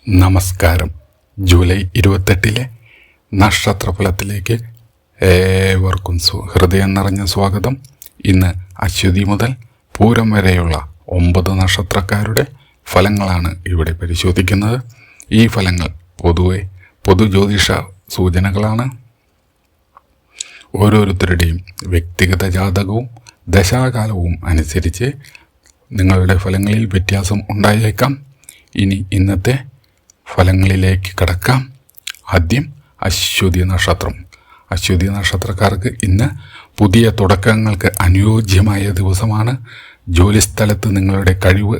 നമസ്കാരം. ജൂലൈ 28 നക്ഷത്രഫലത്തിലേക്ക് ഏവർക്കും ഹൃദയം നിറഞ്ഞ സ്വാഗതം. ഇന്ന് അശ്വതി മുതൽ പൂരം വരെയുള്ള 9 നക്ഷത്രക്കാരുടെ ഫലങ്ങളാണ് ഇവിടെ പരിശോധിക്കുന്നത്. ഈ ഫലങ്ങൾ പൊതു ജ്യോതിഷ സൂചനകളാണ്. ഓരോരുത്തരുടെയും വ്യക്തിഗത ജാതകവും ദശാകാലവും അനുസരിച്ച് നിങ്ങളുടെ ഫലങ്ങളിൽ വ്യത്യാസം ഉണ്ടായേക്കാം. ഇന്നത്തെ ഫലങ്ങളിലേക്ക് കടക്കാം. ആദ്യം അശ്വതി നക്ഷത്രം. അശ്വതി നക്ഷത്രക്കാർക്ക് ഇന്ന് പുതിയ തുടക്കങ്ങൾക്ക് അനുയോജ്യമായ ദിവസമാണ്. ജോലിസ്ഥലത്ത് നിങ്ങളുടെ കഴിവ്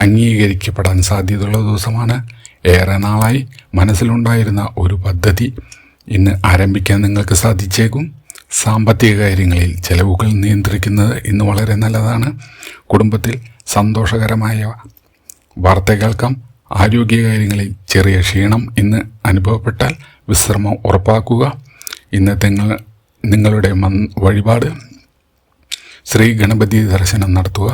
അംഗീകരിക്കപ്പെടാൻ സാധ്യതയുള്ള ദിവസമാണ്. ഏറെ നാളായി മനസ്സിലുണ്ടായിരുന്ന ഒരു പദ്ധതി ഇന്ന് ആരംഭിക്കാൻ നിങ്ങൾക്ക് സാധിച്ചേക്കും. സാമ്പത്തിക കാര്യങ്ങളിൽ ചെലവുകൾ നിയന്ത്രിക്കുന്നത് ഇന്ന് വളരെ നല്ലതാണ്. കുടുംബത്തിൽ സന്തോഷകരമായ വാർത്ത കേൾക്കാം. ആരോഗ്യകാര്യങ്ങളിൽ ചെറിയ ക്ഷീണം ഇന്ന് അനുഭവപ്പെട്ടാൽ വിശ്രമം ഉറപ്പാക്കുക. ഇന്നത്തെ നിങ്ങളുടെ വഴിപാട് ശ്രീ ഗണപതി ദർശനം നടത്തുക.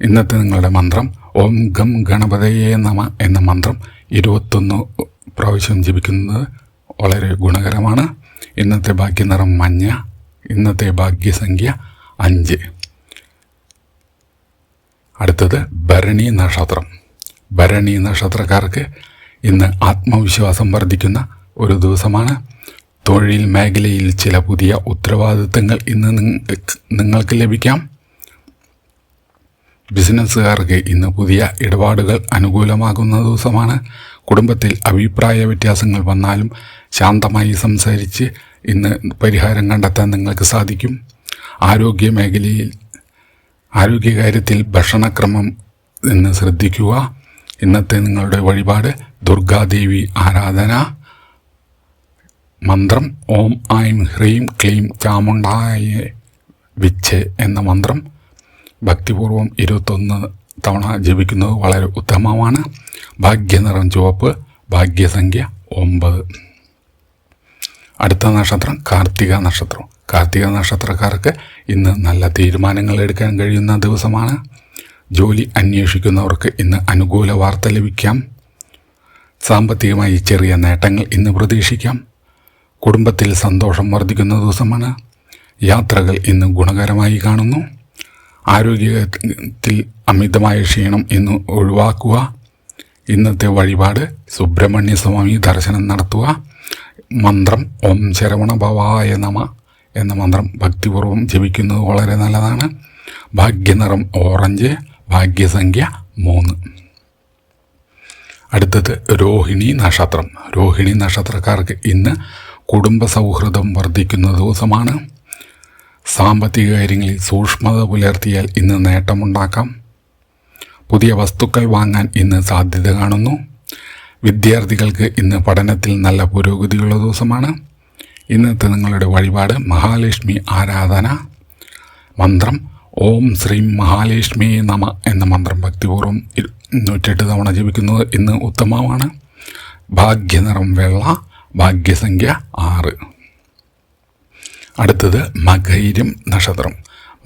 ഇന്നത്തെ നിങ്ങളുടെ മന്ത്രം ഓം ഗം ഗണപതയേ നമ എന്ന മന്ത്രം 21 പ്രാവശ്യം ജപിക്കുന്നത് വളരെ ഗുണകരമാണ്. ഇന്നത്തെ ഭാഗ്യനിറം മഞ്ഞ. ഇന്നത്തെ ഭാഗ്യസംഖ്യ 5. അടുത്തത് ഭരണി നക്ഷത്രം. ഭരണി നക്ഷത്രക്കാർക്ക് ഇന്ന് ആത്മവിശ്വാസം വർദ്ധിക്കുന്ന ഒരു ദിവസമാണ്. തൊഴിൽ മേഖലയിൽ ചില പുതിയ ഉത്തരവാദിത്തങ്ങൾ ഇന്ന് നിങ്ങൾക്ക് ലഭിക്കാം. ബിസിനസ്സുകാർക്ക് ഇന്ന് പുതിയ ഇടപാടുകൾ അനുകൂലമാകുന്ന ദിവസമാണ്. കുടുംബത്തിൽ അഭിപ്രായ വ്യത്യാസങ്ങൾ വന്നാലും ശാന്തമായി സംസാരിച്ച് ഇന്ന് പരിഹാരം കണ്ടെത്താൻ നിങ്ങൾക്ക് സാധിക്കും. ആരോഗ്യകാര്യത്തിൽ ഭക്ഷണക്രമം ഇന്ന് ശ്രദ്ധിക്കുക. ഇന്നത്തെ നിങ്ങളുടെ വഴിപാട് ദുർഗാദേവി ആരാധന. മന്ത്രം ഓം ഐം ഹ്രീം ക്ലീം ചാമുണ്ടായ വിച്ച് എന്ന മന്ത്രം ഭക്തിപൂർവം 21 തവണ ജപിക്കുന്നത് വളരെ ഉത്തമമാണ്. ഭാഗ്യനിറം ചുവപ്പ്. ഭാഗ്യസംഖ്യ 9. അടുത്ത നക്ഷത്രം കാർത്തിക നക്ഷത്രം. കാർത്തിക നക്ഷത്രക്കാർക്ക് ഇന്ന് നല്ല തീരുമാനങ്ങൾ എടുക്കാൻ കഴിയുന്ന ദിവസമാണ്. ജോലി അന്വേഷിക്കുന്നവർക്ക് ഇന്ന് അനുകൂല വാർത്ത ലഭിക്കാം. സാമ്പത്തികമായി ചെറിയ നേട്ടങ്ങൾ ഇന്ന് പ്രതീക്ഷിക്കാം. കുടുംബത്തിൽ സന്തോഷം വർദ്ധിക്കുന്ന ദിവസമാണ്. യാത്രകൾ ഇന്ന് ഗുണകരമായി കാണുന്നു. ആരോഗ്യത്തിൽ അമിതമായ ക്ഷീണം ഇന്ന് ഒഴിവാക്കുക. ഇന്നത്തെ വഴിപാട് സുബ്രഹ്മണ്യ സ്വാമി ദർശനം നടത്തുക. മന്ത്രം ഓം ശരവണ ഭവായ നമ എന്ന മന്ത്രം ഭക്തിപൂർവ്വം ജപിക്കുന്നത് വളരെ നല്ലതാണ്. ഭാഗ്യനിറം ഓറഞ്ച്. ഭാഗ്യസംഖ്യ 3. അടുത്തത് രോഹിണി നക്ഷത്രം. രോഹിണി നക്ഷത്രക്കാർക്ക് ഇന്ന് കുടുംബ സൗഹൃദം വർദ്ധിക്കുന്ന ദിവസമാണ്. സാമ്പത്തിക കാര്യങ്ങളിൽ സൂക്ഷ്മത പുലർത്തിയാൽ ഇന്ന് നേട്ടമുണ്ടാക്കാം. പുതിയ വസ്തുക്കൾ വാങ്ങാൻ ഇന്ന് സാധ്യത കാണുന്നു. വിദ്യാർത്ഥികൾക്ക് ഇന്ന് പഠനത്തിൽ നല്ല പുരോഗതിയുള്ള ദിവസമാണ്. ഇന്നത്തെ നിങ്ങളുടെ വഴിപാട് മഹാലക്ഷ്മി ആരാധന. മന്ത്രം ഓം ശ്രീം മഹാലക്ഷ്മി നമ എന്ന മന്ത്രം ഭക്തിപൂർവ്വം 108 തവണ ജപിക്കുന്നത് ഇന്ന് ഉത്തമമാണ്. ഭാഗ്യനിറം വെള്ള. ഭാഗ്യസംഖ്യ 6. അടുത്തത് മകയിരം നക്ഷത്രം.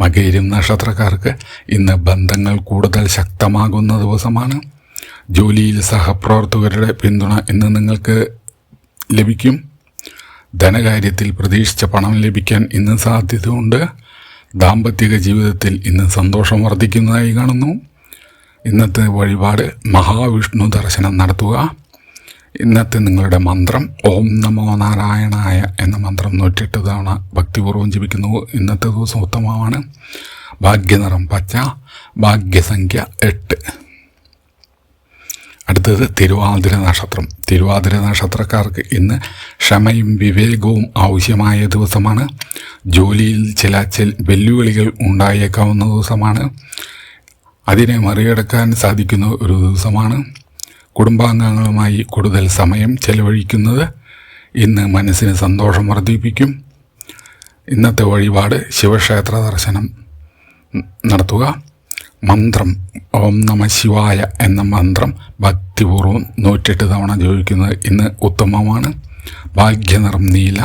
മകയിരം നക്ഷത്രക്കാർക്ക് ഇന്ന് ബന്ധങ്ങൾ കൂടുതൽ ശക്തമാകുന്ന ദിവസമാണ്. ജോലിയിൽ സഹപ്രവർത്തകരുടെ പിന്തുണ ഇന്ന് നിങ്ങൾക്ക് ലഭിക്കും. ധനകാര്യത്തിൽ പ്രതീക്ഷിച്ച പണം ലഭിക്കാൻ ഇന്ന് സാധ്യതയുണ്ട്. ദാമ്പത്തിക ജീവിതത്തിൽ ഇന്ന് സന്തോഷം വർദ്ധിക്കുന്നതായി കാണുന്നു. ഇന്നത്തെ വഴിപാട് മഹാവിഷ്ണു ദർശനം നടത്തുക. ഇന്നത്തെ നിങ്ങളുടെ മന്ത്രം ഓം നമോ നാരായണായ എന്ന മന്ത്രം 108 തവണ ഭക്തിപൂർവ്വം ജപിക്കുന്നു. ഇന്നത്തെ ദിവസം ഉത്തമമാണ്. ഭാഗ്യനിറം പച്ച. ഭാഗ്യസംഖ്യ 8. അടുത്തത് തിരുവാതിര നക്ഷത്രം. തിരുവാതിര നക്ഷത്രക്കാർക്ക് ഇന്ന് ക്ഷമയും വിവേകവും ആവശ്യമായ ദിവസമാണ്. ജോലിയിൽ ചില വെല്ലുവിളികൾ ഉണ്ടായേക്കാവുന്ന ദിവസമാണ്. അതിനെ മറികടക്കാൻ സാധിക്കുന്ന ഒരു ദിവസമാണ്. കുടുംബാംഗങ്ങളുമായി കൂടുതൽ സമയം ചെലവഴിക്കുന്നത് ഇന്ന് മനസ്സിന് സന്തോഷം വർദ്ധിപ്പിക്കും. ഇന്നത്തെ വഴിപാട് ശിവക്ഷേത്ര ദർശനം നടത്തുക. മന്ത്രം ഓം നമ ശിവായ എന്ന മന്ത്രം ഭക്തിപൂർവ്വം 108 തവണ ജപിക്കുന്നത് ഇന്ന് ഉത്തമമാണ്. ഭാഗ്യനിറം നീല.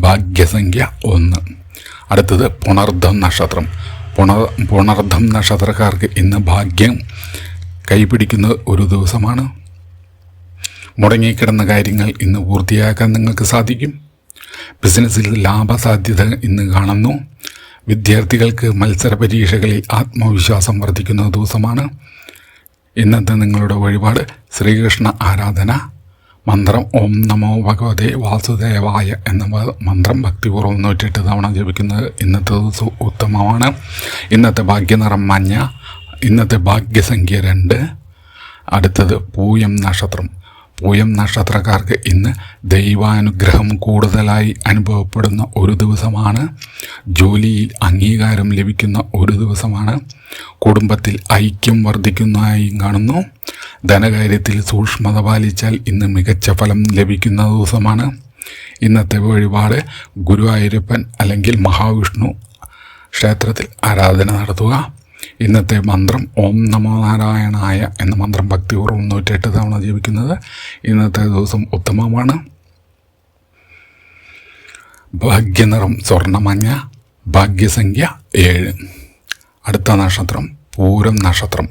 ഭാഗ്യസംഖ്യ 1. അടുത്തത് പുണർദം നക്ഷത്രം. പുണർദം നക്ഷത്രക്കാർക്ക് ഇന്ന് ഭാഗ്യം കൈപിടിക്കുന്ന ഒരു ദിവസമാണ്. മുടങ്ങിക്കിടന്ന കാര്യങ്ങൾ ഇന്ന് പൂർത്തിയാക്കാൻ നിങ്ങൾക്ക് സാധിക്കും. ബിസിനസ്സിൽ ലാഭസാധ്യത ഇന്ന് കാണുന്നു. വിദ്യാർത്ഥികൾക്ക് മത്സര പരീക്ഷകളിൽ ആത്മവിശ്വാസം വർദ്ധിക്കുന്ന ദിവസമാണ്. ഇന്നത്തെ നിങ്ങളുടെ വഴിപാട് ശ്രീകൃഷ്ണ ആരാധന. മന്ത്രം ഓം നമോ ഭഗവതേ വാസുദേവായ എന്ന മന്ത്രം ഭക്തിപൂർവ്വം 108 തവണ ജപിക്കുന്നത് ഇന്നത്തെ ദിവസം ഉത്തമമാണ്. ഇന്നത്തെ ഭാഗ്യനിറം മഞ്ഞ. ഇന്നത്തെ ഭാഗ്യസംഖ്യ 2. അടുത്തത് പൂയം നക്ഷത്രം. പൂയം നക്ഷത്രക്കാർക്ക് ഇന്ന് ദൈവാനുഗ്രഹം കൂടുതലായി അനുഭവപ്പെടുന്ന ഒരു ദിവസമാണ്. ജോലിയിൽ അംഗീകാരം ലഭിക്കുന്ന ഒരു ദിവസമാണ്. കുടുംബത്തിൽ ഐക്യം വർദ്ധിക്കുന്നതായി കാണുന്നു. ധനകാര്യത്തിൽ സൂക്ഷ്മത പാലിച്ചാൽ ഇന്ന് മികച്ച ഫലം ലഭിക്കുന്ന ദിവസമാണ്. ഇന്നത്തെ വഴിപാട് ഗുരുവായൂരപ്പൻ അല്ലെങ്കിൽ മഹാവിഷ്ണു ക്ഷേത്രത്തിൽ ആരാധന നടത്തുക. ഇന്നത്തെ മന്ത്രം ഓം നമോ നാരായണായ എന്ന മന്ത്രം ഭക്തിപൂർവ്വം 108 തവണ ജപിക്കുന്നത് ഇന്നത്തെ ദിവസം ഉത്തമമാണ്. ഭാഗ്യനിറം സ്വർണ്ണമഞ്ഞ. ഭാഗ്യസംഖ്യ 7. അടുത്ത നക്ഷത്രം പൂരം നക്ഷത്രം.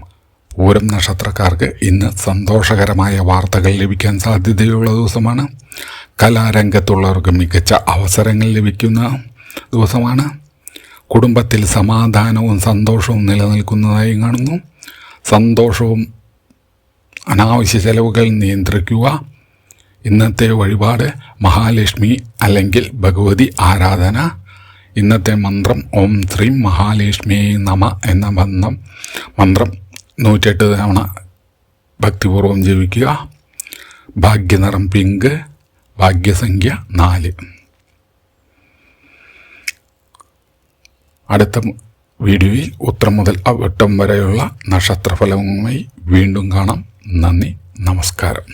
പൂരം നക്ഷത്രക്കാർക്ക് ഇന്ന് സന്തോഷകരമായ വാർത്തകൾ ലഭിക്കാൻ സാധ്യതയുള്ള ദിവസമാണ്. കലാരംഗത്തുള്ളവർക്ക് മികച്ച അവസരങ്ങൾ ലഭിക്കുന്ന ദിവസമാണ്. കുടുംബത്തിൽ സമാധാനവും സന്തോഷവും നിലനിൽക്കുന്നതായി കാണുന്നു. സന്തോഷവും അനാവശ്യ ചെലവുകൾ നിയന്ത്രിക്കുക. ഇന്നത്തെ വഴിപാട് മഹാലക്ഷ്മി അല്ലെങ്കിൽ ഭഗവതി ആരാധന. ഇന്നത്തെ മന്ത്രം ഓം ശ്രീം മഹാലക്ഷ്മി നമ എന്ന മന്ത്രം 108 തവണ ഭക്തിപൂർവ്വം ജപിക്കുക. ഭാഗ്യനിറം പിങ്ക്. ഭാഗ്യസംഖ്യ 4. അടുത്ത വീഡിയോയിൽ ഉത്തരം മുതൽ അവിട്ടം വരെയുള്ള നക്ഷത്രഫലവുമായി വീണ്ടും കാണാം. നന്ദി, നമസ്കാരം.